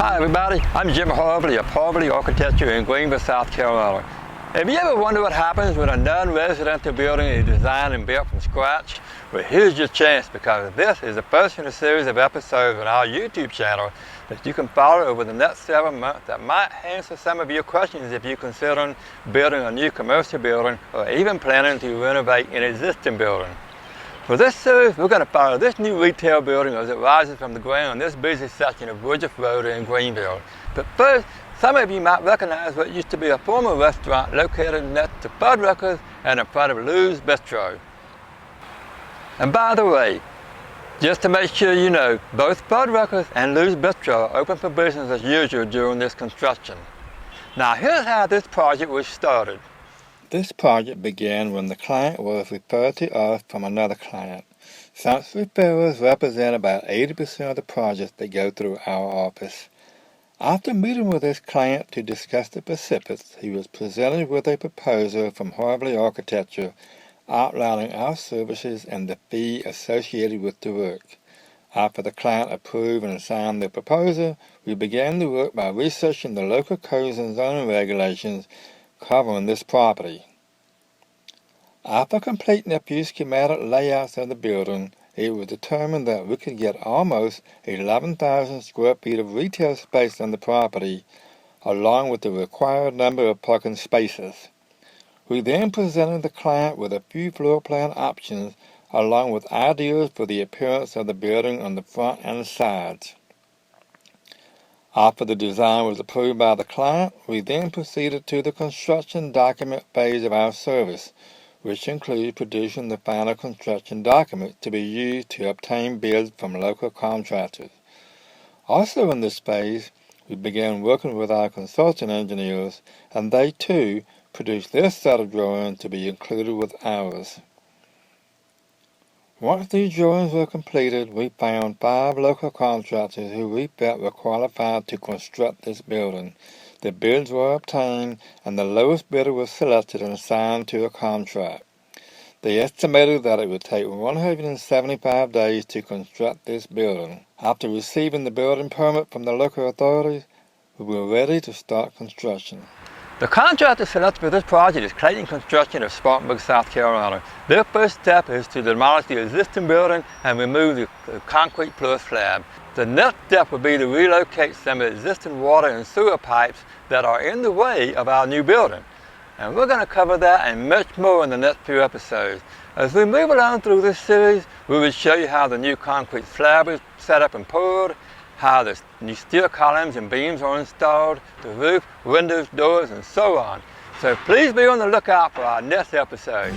Hi everybody, I'm Jim Harvley of Harvley Architecture in Greenville, South Carolina. Have you ever wondered what happens when a non-residential building is designed and built from scratch? Well, here's your chance, because this is the first in a series of episodes on our YouTube channel that you can follow over the next several months that might answer some of your questions if you're considering building a new commercial building or even planning to renovate an existing building. For this series, we're going to follow this new retail building as it rises from the ground on this busy section of Woodruff Road in Greenville. But first, some of you might recognize what used to be a former restaurant located next to Fuddruckers and in front of Lou's Bistro. And by the way, just to make sure you know, both Fuddruckers and Lou's Bistro are open for business as usual during this construction. Now here's how this project was started. This project began when the client was referred to us from another client. Since referrals represent about 80% of the projects that go through our office. After meeting with this client to discuss the specifics, he was presented with a proposal from Harvley Architecture outlining our services and the fee associated with the work. After the client approved and signed the proposal, we began the work by researching the local codes and zoning regulations covering this property. After completing a few schematic layouts of the building, it was determined that we could get almost 11,000 square feet of retail space on the property, along with the required number of parking spaces. We then presented the client with a few floor plan options, along with ideas for the appearance of the building on the front and sides. After the design was approved by the client, we then proceeded to the construction document phase of our service, which includes producing the final construction document to be used to obtain bids from local contractors. Also in this phase, we began working with our consultant engineers, and they too produced their set of drawings to be included with ours. Once these drawings were completed, we found 5 local contractors who we felt were qualified to construct this building. The bids were obtained, and the lowest bidder was selected and assigned to a contract. They estimated that it would take 175 days to construct this building. After receiving the building permit from the local authorities, we were ready to start construction. The contractor selected for this project is Clayton Construction of Spartanburg, South Carolina. Their first step is to demolish the existing building and remove the concrete floor slab. The next step would be to relocate some of the existing water and sewer pipes that are in the way of our new building. And we're going to cover that and much more in the next few episodes. As we move along through this series, we will show you how the new concrete slab is set up and poured, how the new steel columns and beams are installed, the roof, windows, doors, and so on. So please be on the lookout for our next episode.